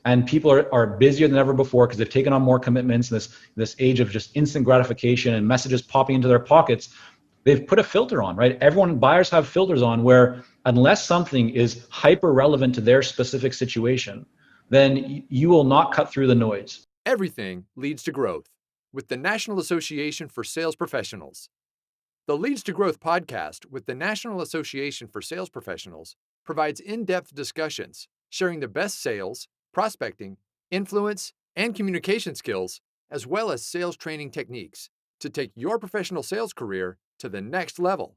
and people are busier than ever before because they've taken on more commitments in this age of just instant gratification and messages popping into their pockets. They've put a filter on, right? Buyers have filters on where unless something is hyper relevant to their specific situation, then you will not cut through the noise. Everything leads to growth with the National Association for Sales Professionals. The Leads to Growth podcast with the National Association for Sales Professionals provides in-depth discussions sharing the best sales, prospecting, influence, and communication skills, as well as sales training techniques to take your professional sales career to the next level.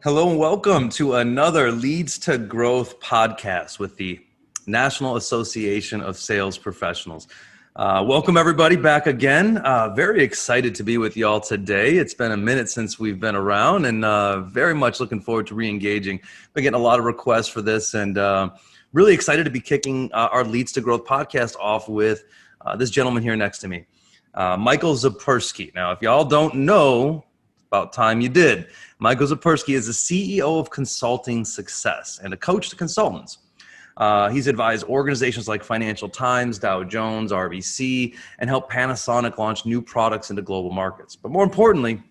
Hello and welcome to another Leads to Growth podcast with the National Association of Sales Professionals. Welcome everybody back again. Very excited to be with y'all today. It's been a minute since we've been around and very much looking forward to re-engaging. Been getting a lot of requests for this and really excited to be kicking our Leads to Growth podcast off with this gentleman here next to me, Michael Zipursky. Now, if y'all don't know, about time you did. Michael Zipursky is the CEO of Consulting Success and a coach to consultants. He's advised organizations like Financial Times, Dow Jones, RBC, and helped Panasonic launch new products into global markets. But more importantly,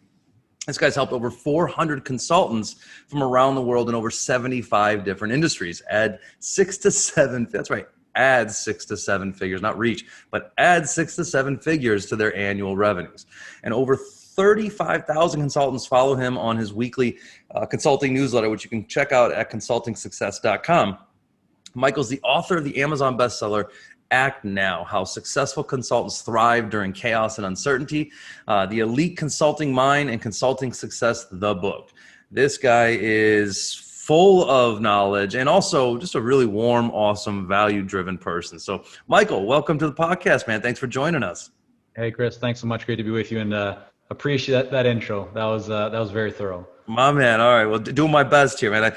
this guy's helped over 400 consultants from around the world in over 75 different industries add 6 to 7 figures, not reach, but add 6 to 7 figures to their annual revenues. And over 35,000 consultants follow him on his weekly consulting newsletter, which you can check out at consultingsuccess.com. Michael's the author of the Amazon bestseller, Act Now, How Successful Consultants Thrive During Chaos and Uncertainty, The Elite Consulting Mind, and Consulting Success, the book. This guy is full of knowledge and also just a really warm, awesome, value-driven person. So, Michael, welcome to the podcast, man. Thanks for joining us. Hey, Chris, thanks so much. Great to be with you, and appreciate that intro. That was very thorough. My man. All right. Well, doing my best here, man.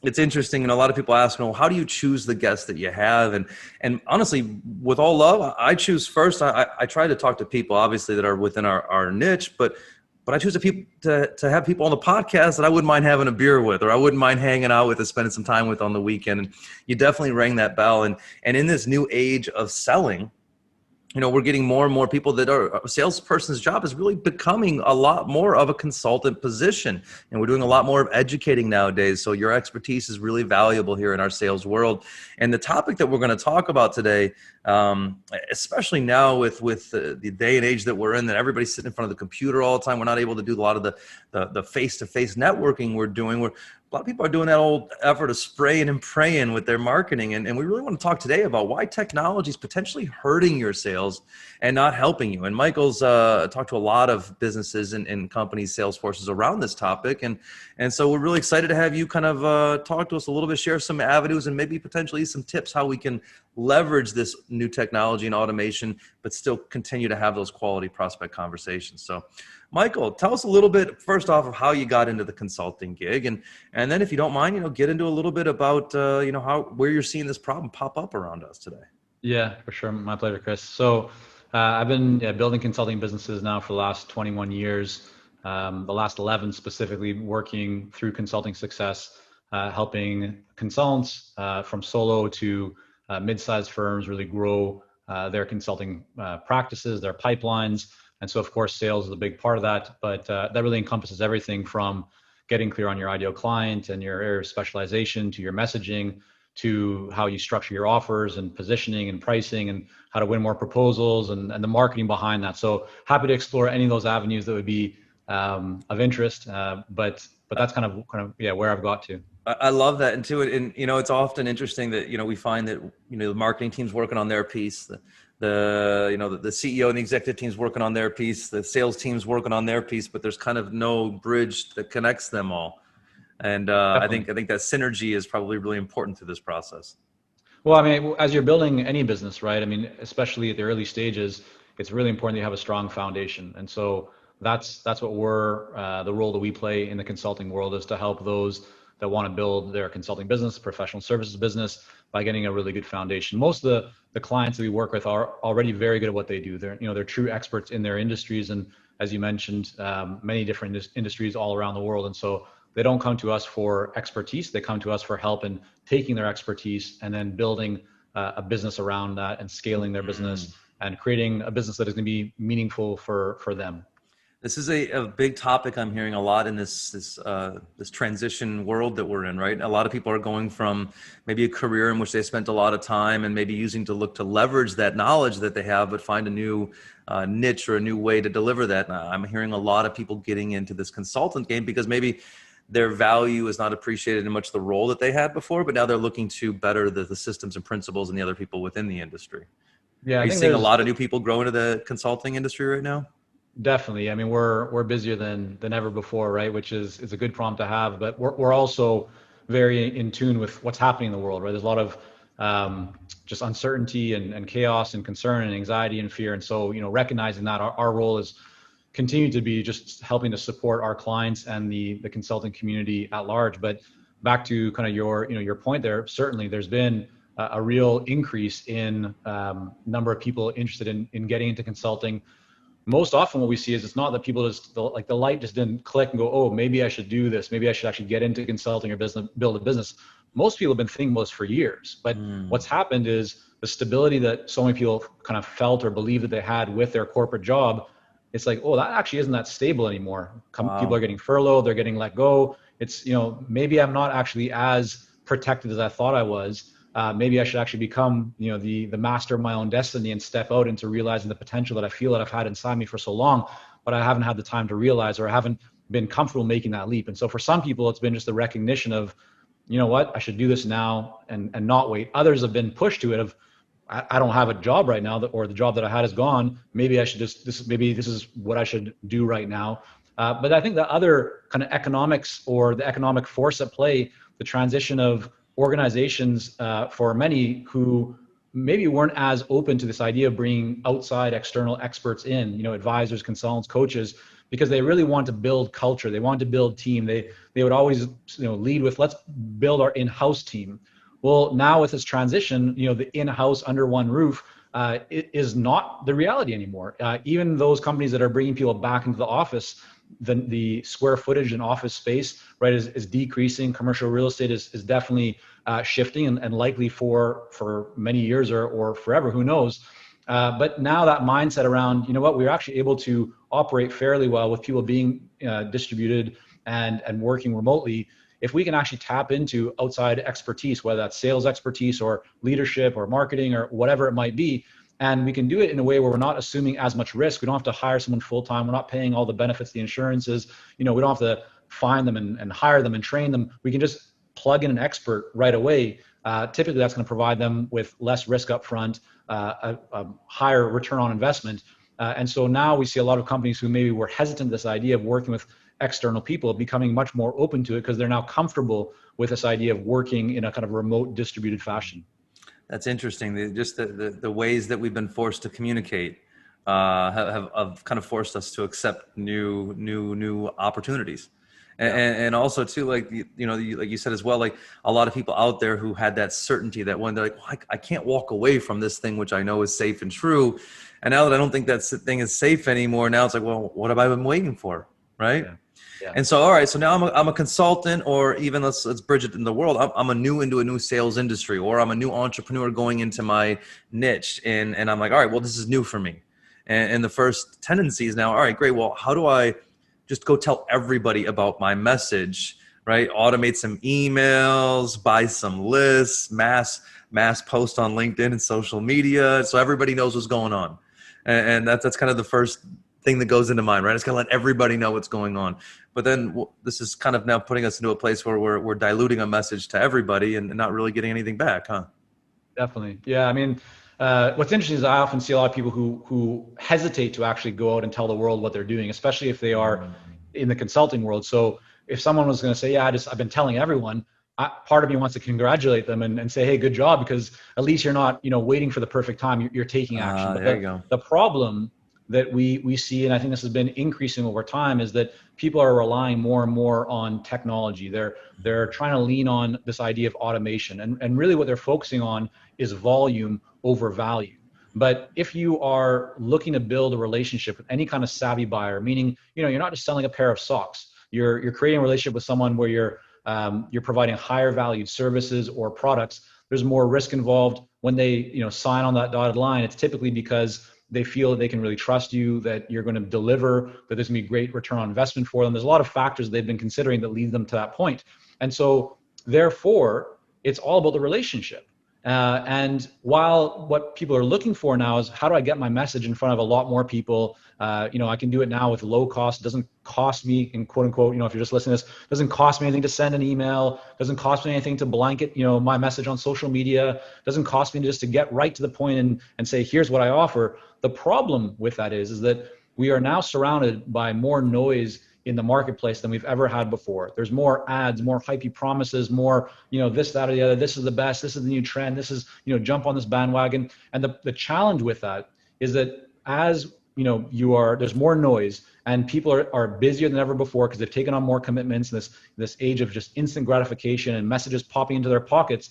It's interesting, and a lot of people ask, how do you choose the guests that you have? And honestly, with all love, I choose first. I try to talk to people, obviously, that are within our niche, but I choose to have people on the podcast that I wouldn't mind having a beer with, or I wouldn't mind hanging out with and spending some time with on the weekend. And you definitely rang that bell. And in this new age of selling, we're getting more and more people that are a salesperson's job is really becoming a lot more of a consultant position. And we're doing a lot more of educating nowadays. So your expertise is really valuable here in our sales world. And the topic that we're going to talk about today, especially now with the day and age that we're in, that everybody's sitting in front of the computer all the time. We're not able to do a lot of the face-to-face networking we're doing. A lot of people are doing that old effort of spraying and praying with their marketing. And we really want to talk today about why technology is potentially hurting your sales and not helping you. And Michael's talked to a lot of businesses and companies, sales forces around this topic. And so we're really excited to have you kind of talk to us a little bit, share some avenues and maybe potentially some tips how we can leverage this new technology and automation, but still continue to have those quality prospect conversations. So Michael, tell us a little bit, first off, of how you got into the consulting gig. And then if you don't mind, get into a little bit about, where you're seeing this problem pop up around us today. Yeah, for sure. My pleasure, Chris. So I've been building consulting businesses now for the last 21 years, the last 11 specifically working through Consulting Success, helping consultants from solo to mid-sized firms really grow their consulting practices, their pipelines. And so, of course, sales is a big part of that, but that really encompasses everything from getting clear on your ideal client and your area of specialization to your messaging to how you structure your offers and positioning and pricing and how to win more proposals and the marketing behind that. So happy to explore any of those avenues that would be of interest, but that's kind of where I've got to. I love that. And it's often interesting that, we find that, the marketing team's working on their piece, the CEO and the executive team's working on their piece, the sales team's working on their piece, but there's kind of no bridge that connects them all. And I think that synergy is probably really important to this process. Well, I mean, as you're building any business, right? I mean, especially at the early stages, it's really important that you have a strong foundation. And so that's what the role that we play in the consulting world is to help those that want to build their consulting business, professional services business, by getting a really good foundation. Most of the clients that we work with are already very good at what they do. They're true experts in their industries. And as you mentioned, many different industries all around the world. And so they don't come to us for expertise. They come to us for help in taking their expertise and then building a business around that and scaling their business and creating a business that is going to be meaningful for them. This is a big topic I'm hearing a lot in this transition world that we're in, right? A lot of people are going from maybe a career in which they spent a lot of time and maybe using to look to leverage that knowledge that they have, but find a new niche or a new way to deliver that. And I'm hearing a lot of people getting into this consultant game because maybe their value is not appreciated in much the role that they had before, but now they're looking to better the systems and principles and the other people within the industry. Yeah, are you seeing a lot of new people grow into the consulting industry right now? Definitely. I mean, we're busier than ever before, right? Which is a good problem to have, but we're also very in tune with what's happening in the world, right? There's a lot of just uncertainty and chaos and concern and anxiety and fear. And so, recognizing that our role is continue to be just helping to support our clients and the consulting community at large. But back to kind of your point there, certainly there's been a real increase in number of people interested in getting into consulting. Most often what we see is it's not that people just like the light just didn't click and go, oh, maybe I should do this. Maybe I should actually get into consulting or build a business. Most people have been thinking about this for years, but what's happened is the stability that so many people kind of felt or believed that they had with their corporate job. It's like, oh, that actually isn't that stable anymore. Wow. People are getting furloughed. They're getting let go. It's, maybe I'm not actually as protected as I thought I was. Maybe I should actually become, the master of my own destiny and step out into realizing the potential that I feel that I've had inside me for so long, but I haven't had the time to realize, or I haven't been comfortable making that leap. And so for some people, it's been just the recognition of, you know what, I should do this now and not wait. Others have been pushed to it of, I don't have a job right now, or the job that I had is gone. Maybe I should maybe this is what I should do right now. But I think the other kind of economics or the economic force at play, the transition of organizations for many who maybe weren't as open to this idea of bringing outside external experts in, advisors, consultants, coaches, because they really want to build culture. They want to build team. They would always, lead with, let's build our in-house team. Well, now with this transition, the in-house under one roof it is not the reality anymore. Even those companies that are bringing people back into the office, the square footage in office space, right, is decreasing. Commercial real estate is definitely shifting and likely for many years or forever, who knows. But now that mindset around, we're actually able to operate fairly well with people being distributed and working remotely. If we can actually tap into outside expertise, whether that's sales expertise or leadership or marketing or whatever it might be, and we can do it in a way where we're not assuming as much risk. We don't have to hire someone full-time. We're not paying all the benefits, the insurances. We don't have to find them and hire them and train them. We can just plug in an expert right away. Typically, that's going to provide them with less risk upfront, a higher return on investment. And so now we see a lot of companies who maybe were hesitant to this idea of working with external people becoming much more open to it because they're now comfortable with this idea of working in a kind of remote distributed fashion. That's interesting. The ways that we've been forced to communicate have kind of forced us to accept new opportunities. And also too, like, like you said as well, like a lot of people out there who had that certainty that when they're like, well, I can't walk away from this thing, which I know is safe and true. And now that I don't think that thing is safe anymore, now it's like, well, what have I been waiting for? Right. Yeah. And so, all right, so now I'm a consultant, or even let's bridge it in the world. I'm into a new sales industry, or I'm a new entrepreneur going into my niche. And I'm like, all right, well, this is new for me. And the first tendency is now, all right, great. Well, how do I just go tell everybody about my message, right? Automate some emails, buy some lists, mass post on LinkedIn and social media, so everybody knows what's going on. And that's kind of the first thing that goes into mind, right? It's gonna let everybody know what's going on. But then this is kind of now putting us into a place where we're diluting a message to everybody and not really getting anything back, huh? Definitely. Yeah. I mean, what's interesting is I often see a lot of people who hesitate to actually go out and tell the world what they're doing, especially if they are in the consulting world. So if someone was going to say, yeah, I've been telling everyone, part of me wants to congratulate them and say, hey, good job, because at least you're not, waiting for the perfect time. You're taking action. But there you go. The problem that we see, and I think this has been increasing over time, is that people are relying more and more on technology. They're trying to lean on this idea of automation, and really what they're focusing on is volume over value. But if you are looking to build a relationship with any kind of savvy buyer, meaning, you're not just selling a pair of socks, you're creating a relationship with someone where you're providing higher valued services or products, there's more risk involved. When they sign on that dotted line, it's typically because they feel that they can really trust you, that you're going to deliver, that there's going to be great return on investment for them. There's a lot of factors they've been considering that lead them to that point. And so therefore, it's all about the relationship. And while what people are looking for now is how do I get my message in front of a lot more people? I can do it now with low cost. It doesn't cost me, in quote unquote, if you're just listening to this, it doesn't cost me anything to send an email. It doesn't cost me anything to blanket, my message on social media. It doesn't cost me just to get right to the point and say, here's what I offer. The problem with that is that we are now surrounded by more noise in the marketplace than we've ever had before. There's more ads, more hypey promises, more, this, that, or the other. This is the best. This is the new trend. This is, jump on this bandwagon. And the challenge with that is that as, there's more noise and people are busier than ever before because they've taken on more commitments, this age of just instant gratification and messages popping into their pockets.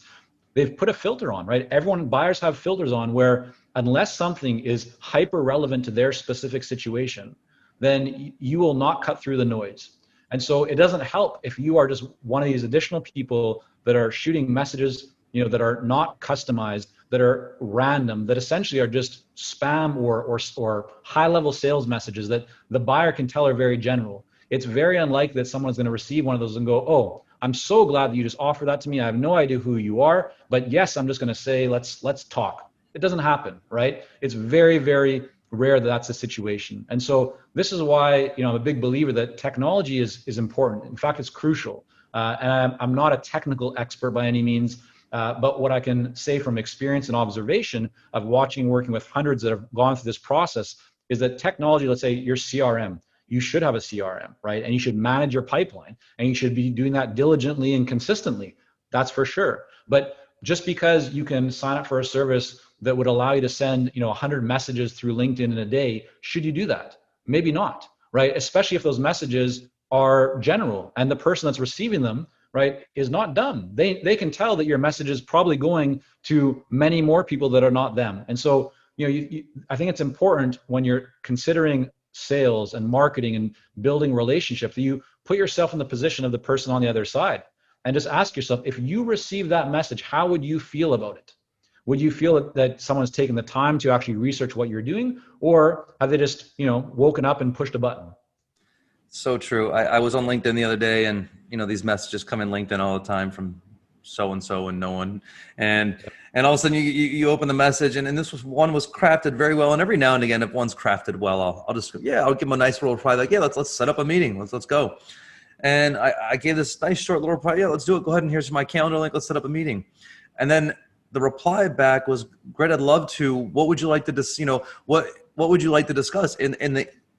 They've put a filter on, right? Buyers have filters on where unless something is hyper relevant to their specific situation, then you will not cut through the noise. And so it doesn't help if you are just one of these additional people that are shooting messages, that are not customized, that are random, that essentially are just spam or high level sales messages that the buyer can tell are very general. It's very unlikely that someone's going to receive one of those and go, oh, I'm so glad that you just offered that to me. I have no idea who you are, but yes, I'm just going to say, let's talk. It doesn't happen, right? It's very, very rare that that's the situation. And so this is why, I'm a big believer that technology is important. In fact, it's crucial. And I'm not a technical expert by any means, but what I can say from experience and observation of watching, working with hundreds that have gone through this process is that technology, let's say your CRM, you should have a CRM, right? And you should manage your pipeline and you should be doing that diligently and consistently. That's for sure. But just because you can sign up for a service that would allow you to send, 100 messages through LinkedIn in a day, should you do that? Maybe not, right? Especially if those messages are general and the person that's receiving them, right, is not dumb. They can tell that your message is probably going to many more people that are not them. And so, I think it's important when you're considering sales and marketing and building relationships that you put yourself in the position of the person on the other side and just ask yourself, if you receive that message, how would you feel about it? Would you feel that someone's taken the time to actually research what you're doing, or have they just, woken up and pushed a button? So true. I was on LinkedIn the other day, and these messages come in LinkedIn all the time from so-and-so and no one. And all of a sudden you open the message and this one was crafted very well. And every now and again, if one's crafted well, I'll just, I'll give them a nice little reply. Like, let's set up a meeting. Let's go. And I gave this nice short little reply. Let's do it. Go ahead. And here's my calendar link. Let's set up a meeting. And then the reply back was, great. I'd love to, what would you like to, what would you like to discuss?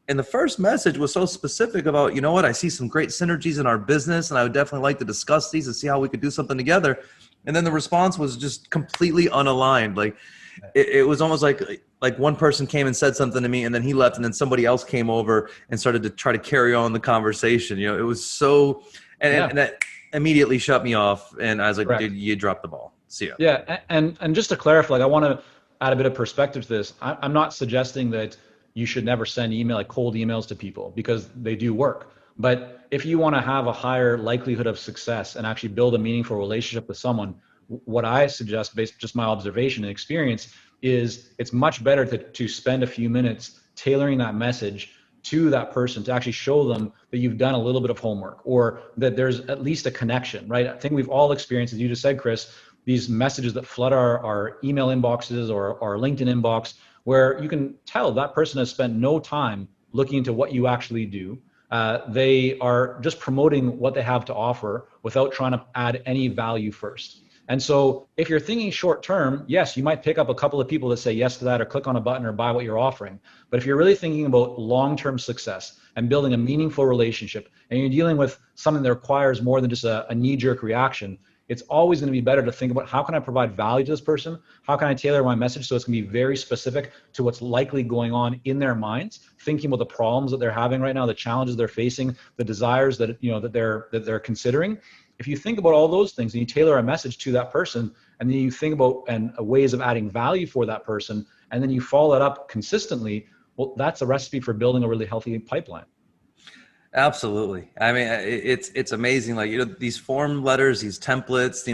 And the first message was so specific about, I see some great synergies in our business and I would definitely like to discuss these and see how we could do something together. And then the response was just completely unaligned. Like it was almost like one person came and said something to me and then he left and then somebody else came over and started to try to carry on the conversation. It was so, and that immediately shut me off. And I was like, Correct. Dude, you dropped the ball. See ya. Yeah. And just to clarify, I want to add a bit of perspective to this. I'm not suggesting that you should never send cold emails to people, because they do work. But if you want to have a higher likelihood of success and actually build a meaningful relationship with someone, what I suggest, based on just my observation and experience, is it's much better to spend a few minutes tailoring that message to that person, to actually show them that you've done a little bit of homework, or that there's at least a connection, right? I think we've all experienced, as you just said, Chris, these messages that flood our email inboxes or our LinkedIn inbox, where you can tell that person has spent no time looking into what you actually do. They are just promoting what they have to offer without trying to add any value first. And so if you're thinking short term, yes, you might pick up a couple of people that say yes to that or click on a button or buy what you're offering. But if you're really thinking about long-term success and building a meaningful relationship, and you're dealing with something that requires more than just a knee-jerk reaction, it's always going to be better to think about, how can I provide value to this person? How can I tailor my message so it's going to be very specific to what's likely going on in their minds, thinking about the problems that they're having right now, the challenges they're facing, the desires that that they're considering. If you think about all those things and you tailor a message to that person, and then you think about ways of adding value for that person, and then you follow that up consistently, well, that's a recipe for building a really healthy pipeline. Absolutely. I mean, it's amazing. Like, these form letters, these templates,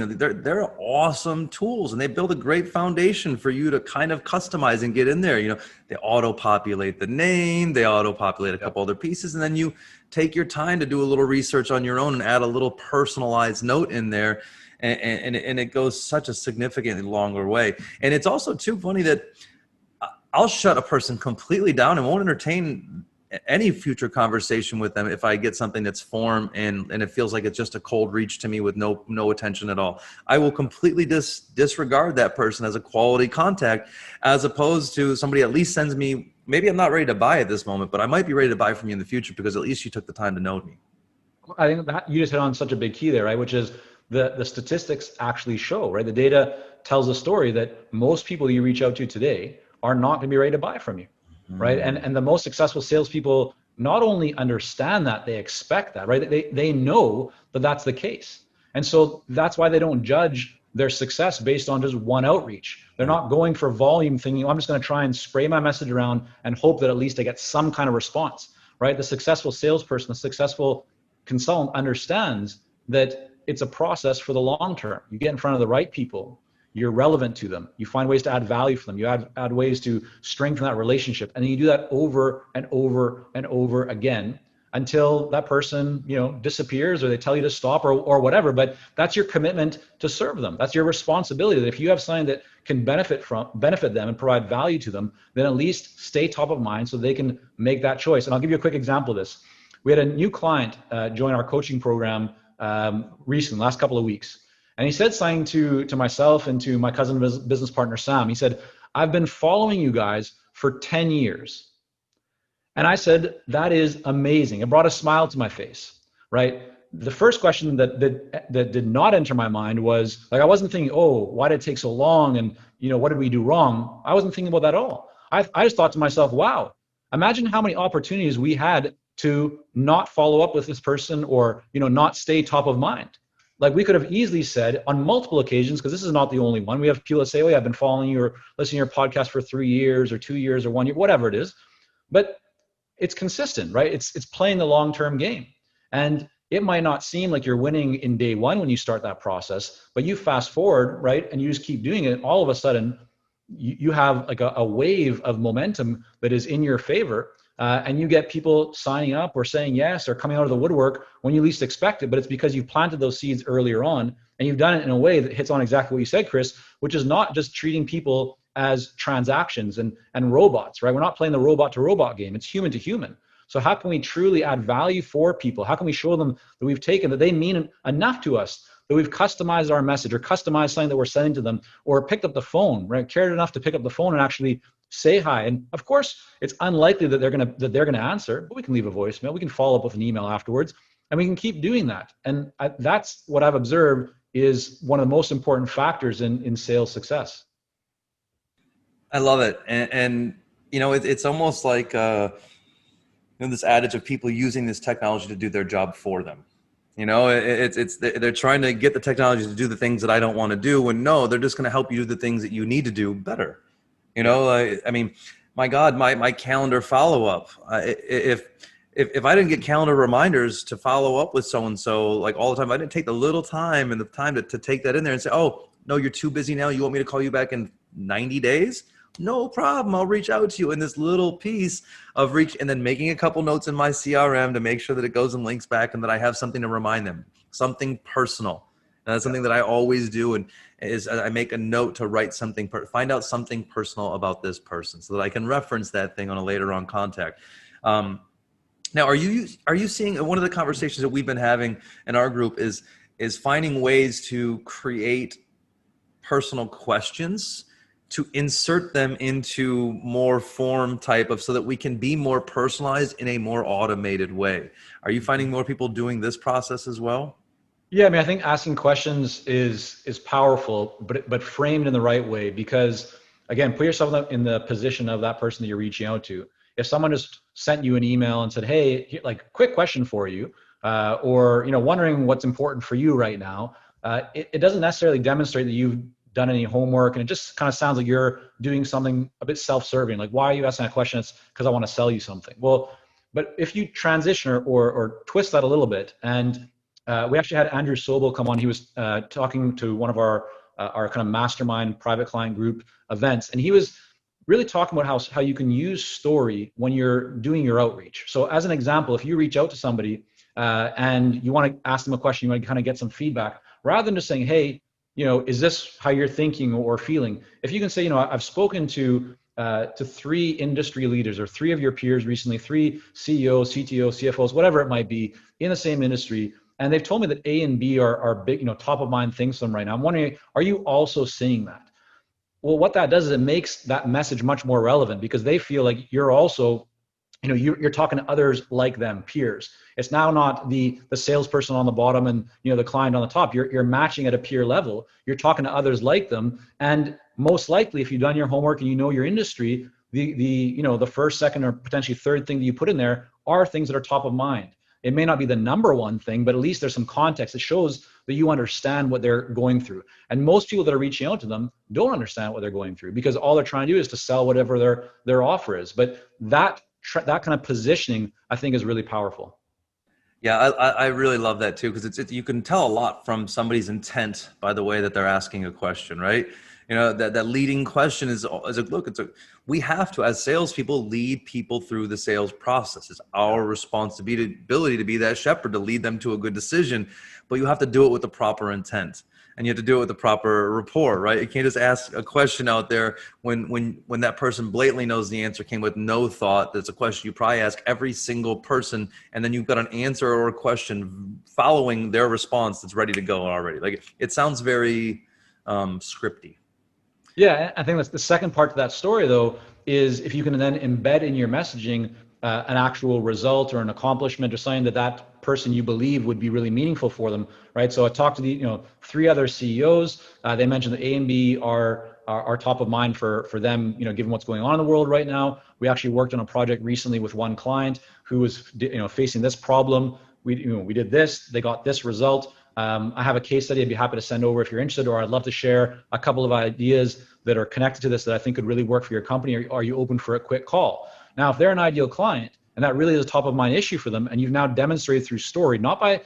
they're awesome tools, and they build a great foundation for you to kind of customize and get in there. They auto populate the name, they auto populate a couple other pieces, and then you take your time to do a little research on your own and add a little personalized note in there. And it goes such a significantly longer way. And it's also too funny that I'll shut a person completely down and won't entertain any future conversation with them if I get something that's form and it feels like it's just a cold reach to me with no attention at all. I will completely disregard that person as a quality contact, as opposed to somebody at least sends me, maybe I'm not ready to buy at this moment, but I might be ready to buy from you in the future because at least you took the time to know me. I think that you just hit on such a big key there, right? Which is the statistics actually show, right? The data tells a story that most people you reach out to today are not going to be ready to buy from you. Right. And the most successful salespeople not only understand that, they expect that, right? They know that that's the case. And so that's why they don't judge their success based on just one outreach. They're not going for volume thinking, I'm just going to try and spray my message around and hope that at least I get some kind of response, right? The successful salesperson, the successful consultant understands that it's a process for the long term. You get in front of the right people, you're relevant to them, you find ways to add value for them, you add ways to strengthen that relationship, and then you do that over and over and over again until that person disappears or they tell you to stop or whatever. But that's your commitment to serve them. That's your responsibility. That if you have something that can benefit them and provide value to them, then at least stay top of mind so they can make that choice. And I'll give you a quick example of this. We had a new client join our coaching program recently, last couple of weeks. And he said something to myself and to my cousin business partner, Sam. He said, I've been following you guys for 10 years. And I said, that is amazing. It brought a smile to my face, right? The first question that did not enter my mind was, like, I wasn't thinking, oh, why did it take so long? And, what did we do wrong? I wasn't thinking about that at all. I just thought to myself, wow, imagine how many opportunities we had to not follow up with this person or, not stay top of mind. Like, we could have easily said on multiple occasions, because this is not the only one. We have people that say, oh yeah, I've been following you or listening to your podcast for 3 years or 2 years or 1 year, whatever it is. But it's consistent, right? It's playing the long-term game. And it might not seem like you're winning in day one when you start that process, but you fast forward, right? And you just keep doing it. All of a sudden, you have like a wave of momentum that is in your favor. And you get people signing up or saying yes or coming out of the woodwork when you least expect it. But it's because you've planted those seeds earlier on and you've done it in a way that hits on exactly what you said, Chris, which is not just treating people as transactions and robots, right? We're not playing the robot to robot game. It's human to human. So how can we truly add value for people? How can we show them that we've taken, that they mean enough to us, that we've customized our message or customized something that we're sending to them, or picked up the phone, right? Cared enough to pick up the phone and actually say hi. And of course, it's unlikely that they're gonna answer, but we can leave a voicemail. We can follow up with an email afterwards, and we can keep doing that. And that's what I've observed is one of the most important factors in sales success. I love it, and it's almost like this adage of people using this technology to do their job for them. They're trying to get the technology to do the things that I don't want to do, when no, they're just going to help you do the things that you need to do better. I mean, my God, my calendar follow-up. If I didn't get calendar reminders to follow up with so-and-so like all the time, I didn't take the little time and the time to take that in there and say, oh, no, you're too busy now. You want me to call you back in 90 days? No problem. I'll reach out to you in this little piece of reach, and then making a couple notes in my CRM to make sure that it goes and links back and that I have something to remind them, something personal. And that's something that I always do. And is I make a note to write something, find out something personal about this person so that I can reference that thing on a later on contact. Now, are you seeing one of the conversations that we've been having in our group is finding ways to create personal questions to insert them into more form type of, so that we can be more personalized in a more automated way? Are you finding more people doing this process as well? Yeah, I mean, I think asking questions is powerful, but framed in the right way, because again, put yourself in the position of that person that you're reaching out to. If someone just sent you an email and said, hey, like, quick question for you, or wondering what's important for you right now, it doesn't necessarily demonstrate that you've done any homework, and it just kind of sounds like you're doing something a bit self-serving. Like, why are you asking that question? It's because I want to sell you something. Well, But if you transition or twist that a little bit, and we actually had Andrew Sobel come on. He was talking to one of our kind of mastermind private client group events, and he was really talking about how you can use story when you're doing your outreach. So as an example, if you reach out to somebody and you want to ask them a question, you want to kind of get some feedback, rather than just saying, hey, is this how you're thinking or feeling? If you can say, I've spoken to 3 industry leaders or 3 of your peers recently, 3 CEOs, CTOs, CFOs, whatever it might be in the same industry, and they've told me that A and B are big, top of mind things to them right now. I'm wondering, are you also seeing that? Well, what that does is it makes that message much more relevant, because they feel like you're also, you're talking to others like them, peers. It's now not the salesperson on the bottom and the client on the top. You're matching at a peer level. You're talking to others like them, and most likely, if you've done your homework and your industry, the first, second, or potentially third thing that you put in there are things that are top of mind. It may not be the number one thing, but at least there's some context that shows that you understand what they're going through. And most people that are reaching out to them don't understand what they're going through, because all they're trying to do is to sell whatever their offer is. But that kind of positioning, I think, is really powerful. Yeah, I really love that too, because you can tell a lot from somebody's intent by the way that they're asking a question, right? That leading question is we have to, as salespeople, lead people through the sales process. It's our responsibility to be that shepherd, to lead them to a good decision, but you have to do it with the proper intent. And you have to do it with the proper rapport, right? You can't just ask a question out there when that person blatantly knows the answer came with no thought. That's a question you probably ask every single person, and then you've got an answer or a question following their response that's ready to go already. Like, it sounds very scripty. Yeah, I think that's the second part to that story, though, is if you can then embed in your messaging an actual result or an accomplishment or something that person you believe would be really meaningful for them, right? So I talked to the 3 other CEOs. They mentioned that A and B are top of mind for them, given what's going on in the world right now. We actually worked on a project recently with one client who was facing this problem. We did this, they got this result. I have a case study I'd be happy to send over if you're interested, or I'd love to share a couple of ideas that are connected to this that I think could really work for your company. Or are you open for a quick call? Now, if they're an ideal client and that really is a top of mind issue for them, and you've now demonstrated through story, not by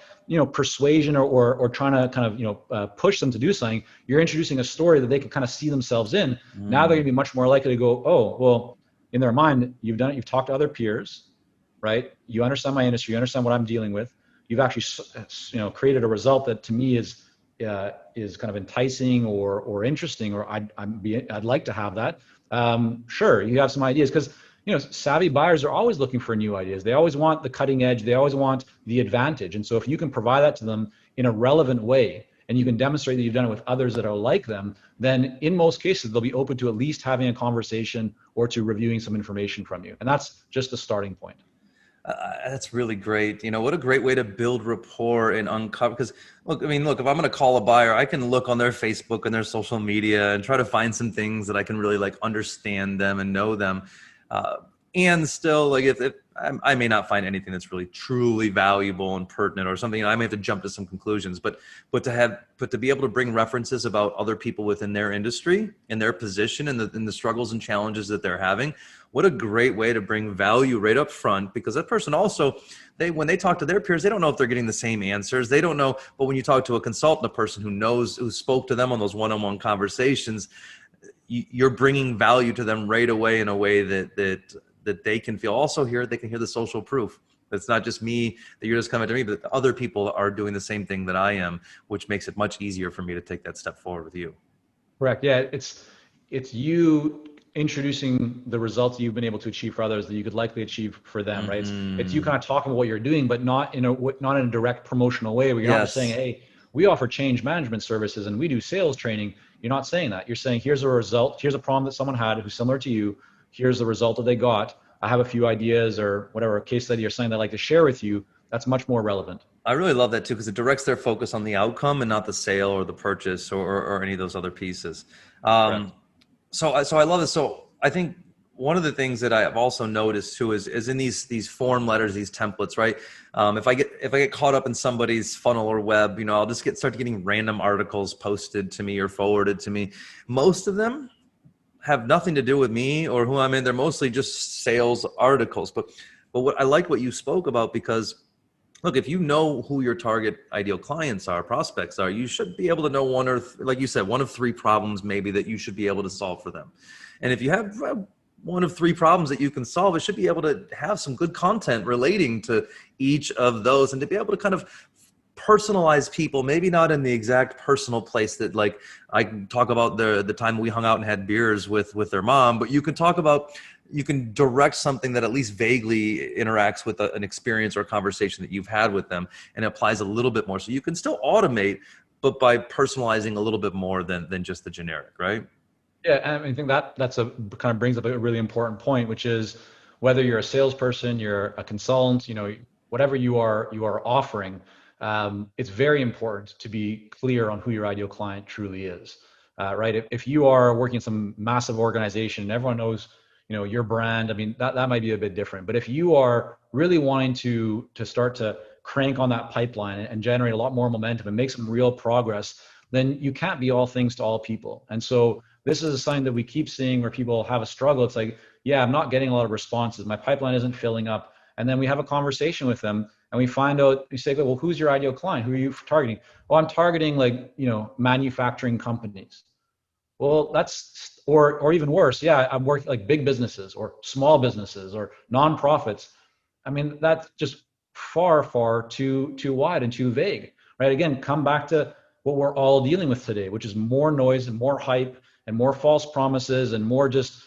persuasion or trying to kind of push them to do something, you're introducing a story that they can kind of see themselves in. Now they're going to be much more likely to go, oh, well, in their mind, you've done it, you've talked to other peers, right? You understand my industry, you understand what I'm dealing with. You've actually created a result that to me is kind of enticing or interesting, or I'd like to have that. Sure, you have some ideas, because savvy buyers are always looking for new ideas. They always want the cutting edge. They always want the advantage. And so if you can provide that to them in a relevant way, and you can demonstrate that you've done it with others that are like them, then in most cases they'll be open to at least having a conversation or to reviewing some information from you. And that's just a starting point. That's really great. What a great way to build rapport and uncover. Because look, if I'm going to call a buyer, I can look on their Facebook and their social media and try to find some things that I can really understand them and know them. And still, if I may not find anything that's really truly valuable and pertinent or something, I may have to jump to some conclusions. But to be able to bring references about other people within their industry and their position and the struggles and challenges that they're having, what a great way to bring value right up front. Because that person also, when they talk to their peers, they don't know if they're getting the same answers. They don't know. But when you talk to a consultant, a person who spoke to them on those one-on-one conversations, you're bringing value to them right away in a way that they can feel. Also here, they can hear the social proof. It's not just me that you're just coming to me, but other people are doing the same thing that I am, which makes it much easier for me to take that step forward with you. Correct. Yeah, it's you introducing the results you've been able to achieve for others that you could likely achieve for them, right? It's you kind of talking about what you're doing, but not in a direct promotional way where you're not just saying, hey, we offer change management services and we do sales training. You're not saying that. You're saying, here's a result, here's a problem that someone had who's similar to you. Here's the result that they got. I have a few ideas or whatever, a case study or something that I'd like to share with you. That's much more relevant. I really love that too, because it directs their focus on the outcome and not the sale or the purchase or any of those other pieces. So I love this. So I think one of the things that I've also noticed too is in these form letters, these templates, right? If I get caught up in somebody's funnel or web, I'll just start getting random articles posted to me or forwarded to me. Most of them have nothing to do with me or who I'm in. They're mostly just sales articles. But But what I like what you spoke about, because look, if you know who your target ideal clients are, prospects are, you should be able to know one or, like you said, one of three problems maybe that you should be able to solve for them. And if you have one of three problems that you can solve, it should be able to have some good content relating to each of those, and to be able to kind of personalize people, maybe not in the exact personal place that, like, I talk about the time we hung out and had beers with their mom, but you can direct something that at least vaguely interacts with an experience or a conversation that you've had with them, and applies a little bit more. So you can still automate, but by personalizing a little bit more than just the generic, right? Yeah, I think that's a kind of brings up a really important point, which is whether you're a salesperson, you're a consultant, whatever you are offering, it's very important to be clear on who your ideal client truly is, right? If you are working in some massive organization and everyone knows, your brand, I mean, that might be a bit different. But if you are really wanting to start to crank on that pipeline and generate a lot more momentum and make some real progress, then you can't be all things to all people. And so this is a sign that we keep seeing where people have a struggle. It's like, yeah, I'm not getting a lot of responses. My pipeline isn't filling up. And then we have a conversation with them and we find out, we say, well, who's your ideal client? Who are you targeting? Well, I'm targeting manufacturing companies. Well, that's, or even worse. Yeah, I'm working like big businesses or small businesses or nonprofits. I mean, that's just far, far too wide and too vague, right? Again, come back to what we're all dealing with today, which is more noise and more hype and more false promises and more just,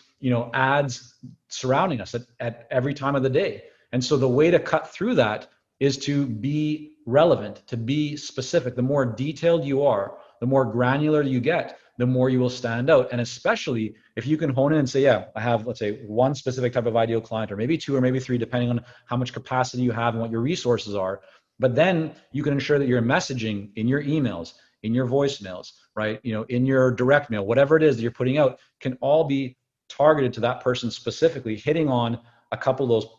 ads surrounding us at every time of the day. And so the way to cut through that is to be relevant, to be specific. The more detailed you are, the more granular you get, the more you will stand out. And especially if you can hone in and say, yeah, I have, let's say, one specific type of ideal client, or maybe two, or maybe three, depending on how much capacity you have and what your resources are. But then you can ensure that your messaging in your emails, in your voicemails, right, in your direct mail, whatever it is that you're putting out, can all be targeted to that person specifically, hitting on a couple of those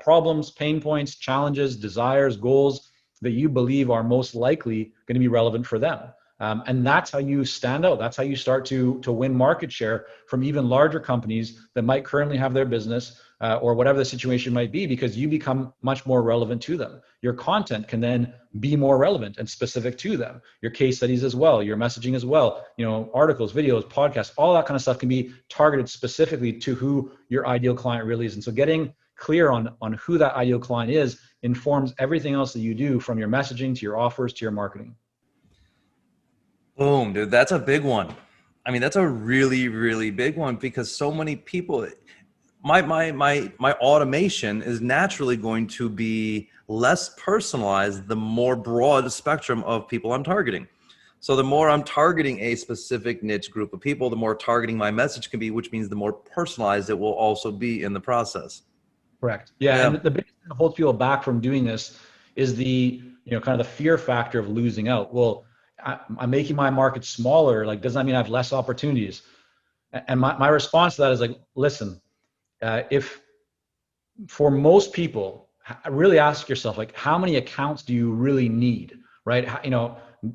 problems, pain points, challenges, desires, goals that you believe are most likely going to be relevant for them. And that's how you stand out. That's how you start to win market share from even larger companies that might currently have their business or whatever the situation might be, because you become much more relevant to them. Your content can then be more relevant and specific to them. Your case studies as well, your messaging as well, articles, videos, podcasts, all that kind of stuff can be targeted specifically to who your ideal client really is. And so getting clear on who that ideal client is informs everything else that you do, from your messaging to your offers to your marketing. Boom, dude. That's a big one. I mean, that's a really, really big one, because so many people, my automation is naturally going to be less personalized the more broad spectrum of people I'm targeting. So the more I'm targeting a specific niche group of people, the more targeting my message can be, which means the more personalized it will also be in the process. Correct. Yeah. And the biggest thing that holds people back from doing this is the, kind of the fear factor of losing out. Well, I'm making my market smaller. Like, does that mean I have less opportunities? And my response to that is like, listen, if for most people, really ask yourself, like, how many accounts do you really need, right?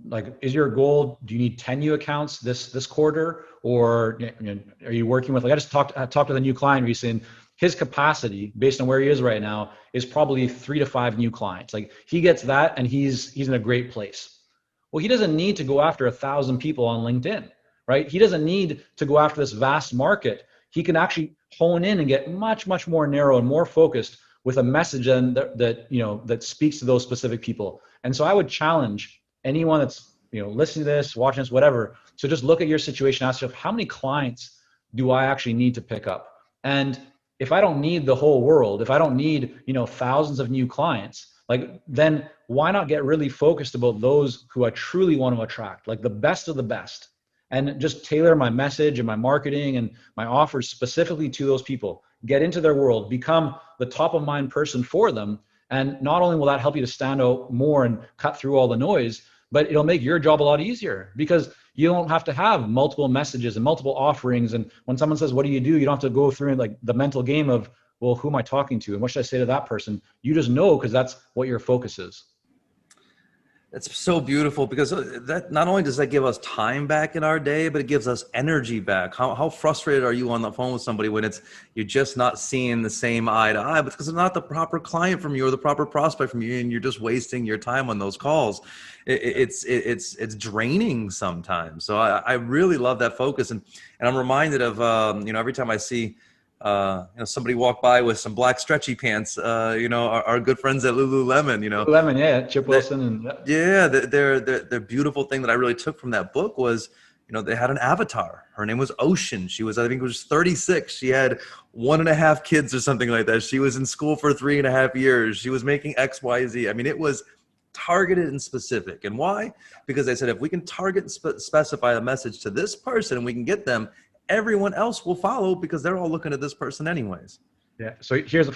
Like, is your goal, do you need 10 new accounts this quarter? Or are you working with, like, I just talked to the new client recently, and his capacity based on where he is right now is probably 3 to 5 new clients. Like, he gets that and he's in a great place. Well, he doesn't need to go after 1,000 people on LinkedIn, right? He doesn't need to go after this vast market. He can actually hone in and get much, much more narrow and more focused with a message that speaks to those specific people. And so I would challenge anyone that's listening to this, watching this, whatever. So just look at your situation, ask yourself, how many clients do I actually need to pick up? And if I don't need the whole world, if I don't need thousands of new clients, like, then why not get really focused about those who I truly want to attract, like the best of the best, and just tailor my message and my marketing and my offers specifically to those people, get into their world, become the top of mind person for them. And not only will that help you to stand out more and cut through all the noise, but it'll make your job a lot easier, because you don't have to have multiple messages and multiple offerings. And when someone says, what do? You don't have to go through like the mental game of, well, who am I talking to? And what should I say to that person? You just know, because that's what your focus is. It's so beautiful because that not only does that give us time back in our day, but it gives us energy back. How frustrated are you on the phone with somebody when you're just not seeing the same eye to eye, but because it's not the proper client from you or the proper prospect from you, and you're just wasting your time on those calls. It's draining sometimes. So I really love that focus, and I'm reminded of every time I see somebody walk by with some black stretchy pants, our good friends at Lululemon, Lemon, yeah, Chip that, Wilson, and yeah, their beautiful thing that I really took from that book was, they had an avatar. Her name was Ocean. She was, I think it was 36. She had 1.5 kids or something like that. She was in school for 3.5 years. She was making X, Y, Z. I mean, it was targeted and specific. And why? Because they said, if we can target and specify a message to this person and we can get them, everyone else will follow because they're all looking at this person anyways. yeah. So here's an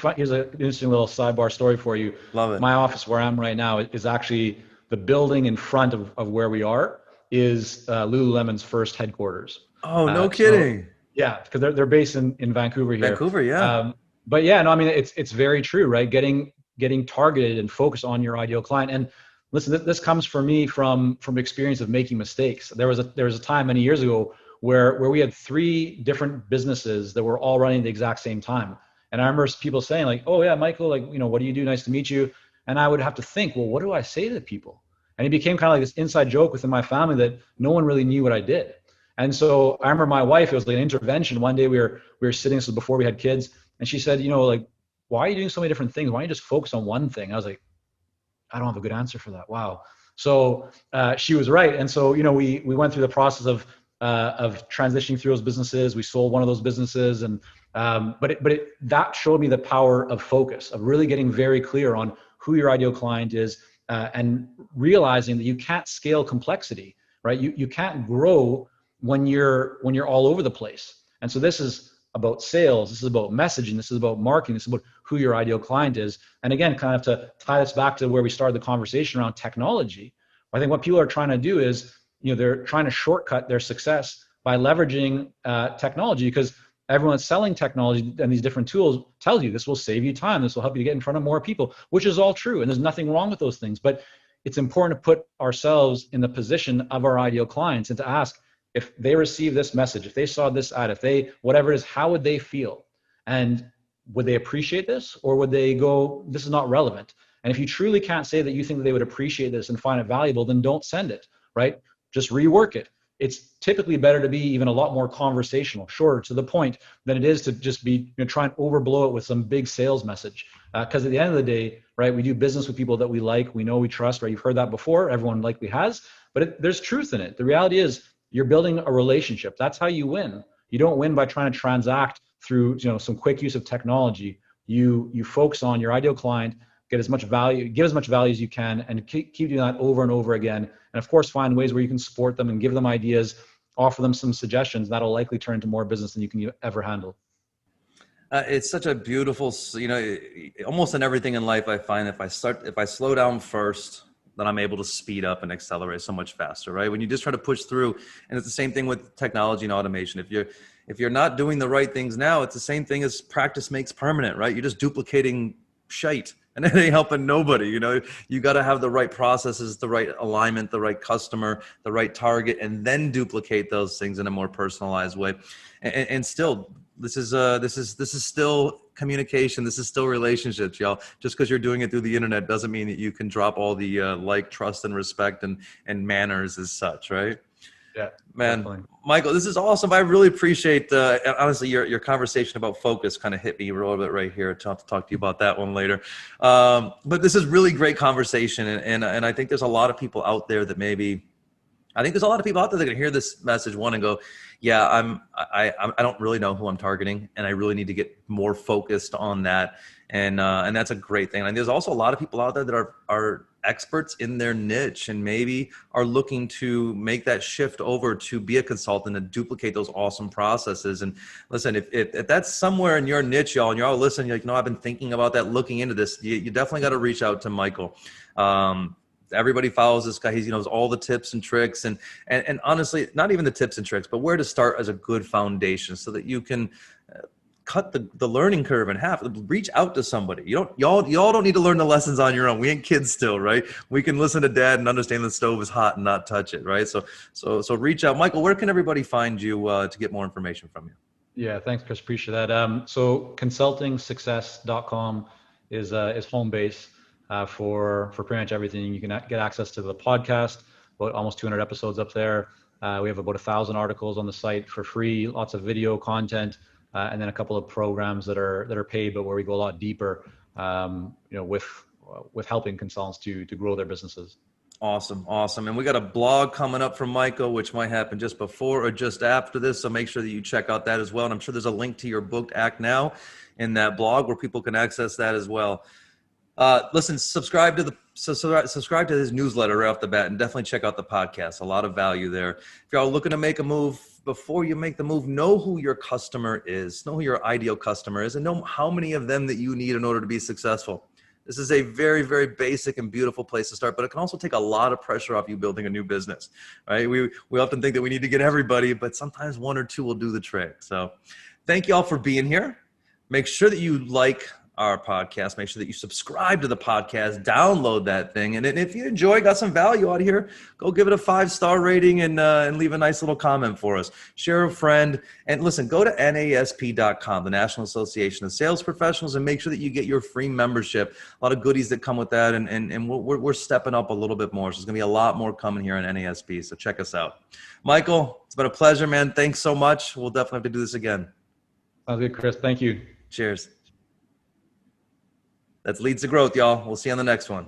interesting little sidebar story for you. Love it. My office where I'm right now is actually the building in front of where we are is Lululemon's first headquarters. Oh, no kidding. So, yeah, because they're based in Vancouver here. Vancouver, yeah. But yeah, no, I mean it's very true, right? Getting targeted and focused on your ideal client. And listen, this comes for me from experience of making mistakes. There was a time many years ago where we had 3 different businesses that were all running at the exact same time. And I remember people saying like, "Oh yeah, Michael, like, what do you do? Nice to meet you." And I would have to think, well, what do I say to people? And it became kind of like this inside joke within my family that no one really knew what I did. And so I remember my wife, it was like an intervention. One day we were sitting, this was before we had kids, and she said, like, why are you doing so many different things? Why don't you just focus on one thing? I was like, I don't have a good answer for that. Wow. So she was right. And so, we went through the process of transitioning through those businesses. We sold one of those businesses, and that showed me the power of focus, of really getting very clear on who your ideal client is, and realizing that you can't scale complexity, right? You can't grow when you're all over the place. And so this is about sales. This is about messaging. This is about marketing. This is about who your ideal client is. And again, kind of to tie this back to where we started the conversation around technology, I think what people are trying to do is, they're trying to shortcut their success by leveraging technology, because everyone that's selling technology and these different tools tells you this will save you time. This will help you to get in front of more people, which is all true. And there's nothing wrong with those things. But it's important to put ourselves in the position of our ideal clients and to ask, if they receive this message, if they saw this ad, if they, whatever it is, how would they feel? And would they appreciate this, or would they go, this is not relevant? And if you truly can't say that you think that they would appreciate this and find it valuable, then don't send it, right? Just rework it. It's typically better to be even a lot more conversational, shorter, to the point, than it is to just be try and overblow it with some big sales message. Because at the end of the day, right, we do business with people that we like, we know, we trust, right? You've heard that before. Everyone likely has, but there's truth in it. The reality is you're building a relationship. That's how you win. You don't win by trying to transact through some quick use of technology. You focus on your ideal client, get as much value, give as much value as you can, and keep doing that over and over again. And of course, find ways where you can support them and give them ideas, offer them some suggestions. That'll likely turn into more business than you can ever handle. It's such a beautiful, almost in everything in life, I find if I slow down first, then I'm able to speed up and accelerate so much faster, right? When you just try to push through, and it's the same thing with technology and automation. If you're not doing the right things now, it's the same thing as practice makes permanent, right? You're just duplicating shite, and it ain't helping nobody. You got to have the right processes, the right alignment, the right customer, the right target, and then duplicate those things in a more personalized way. And still, this is still communication. This is still relationships, y'all. Just because you're doing it through the internet doesn't mean that you can drop all the like, trust, and respect and manners as such, right? Yeah, man. Definitely. Michael, this is awesome. I really appreciate honestly your conversation about focus kind of hit me a little bit right here. I'll talk to you about that one later. But this is really great conversation, and I think there's a lot of people out there that I think there's a lot of people out there that can hear this message one and go, yeah, I don't really know who I'm targeting, and I really need to get more focused on that. And that's a great thing. And there's also a lot of people out there that are experts in their niche and maybe are looking to make that shift over to be a consultant and duplicate those awesome processes. And listen, if that's somewhere in your niche, y'all, and you're all listening, you're like, I've been thinking about that, looking into this, you definitely got to reach out to Michael. Everybody follows this guy. He knows all the tips and tricks, and honestly, not even the tips and tricks, but where to start as a good foundation so that you can cut the learning curve in half. Reach out to somebody. Y'all don't need to learn the lessons on your own. We ain't kids still, right? We can listen to dad and understand the stove is hot and not touch it, right? So reach out. Michael, where can everybody find you to get more information from you? Yeah, thanks, Chris. Appreciate that. So consultingsuccess.com is home base for pretty much everything. You can get access to the podcast, about almost 200 episodes up there. We have about 1,000 articles on the site for free, lots of video content, and then a couple of programs that are paid, but where we go a lot deeper, with helping consultants to grow their businesses. Awesome. And we got a blog coming up from Michael, which might happen just before or just after this. So make sure that you check out that as well. And I'm sure there's a link to your book, Act Now, in that blog where people can access that as well. Listen, subscribe to his newsletter right off the bat, and definitely check out the podcast. A lot of value there. If you're all looking to make a move, before you make the move, know who your customer is, know who your ideal customer is, and know how many of them that you need in order to be successful. This is a very, very basic and beautiful place to start, but it can also take a lot of pressure off you building a new business, right? We often think that we need to get everybody, but sometimes one or two will do the trick. So thank you all for being here. Make sure that you like our podcast. Make sure that you subscribe to the podcast, download that thing. And if you got some value out of here, go give it a 5-star rating and leave a nice little comment for us. Share a friend. And listen, go to NASP.com, the National Association of Sales Professionals, and make sure that you get your free membership. A lot of goodies that come with that. And we're stepping up a little bit more. So there's going to be a lot more coming here on NASP. So check us out. Michael, it's been a pleasure, man. Thanks so much. We'll definitely have to do this again. Sounds good, Chris. Thank you. Cheers. That's Leads to Growth, y'all. We'll see you on the next one.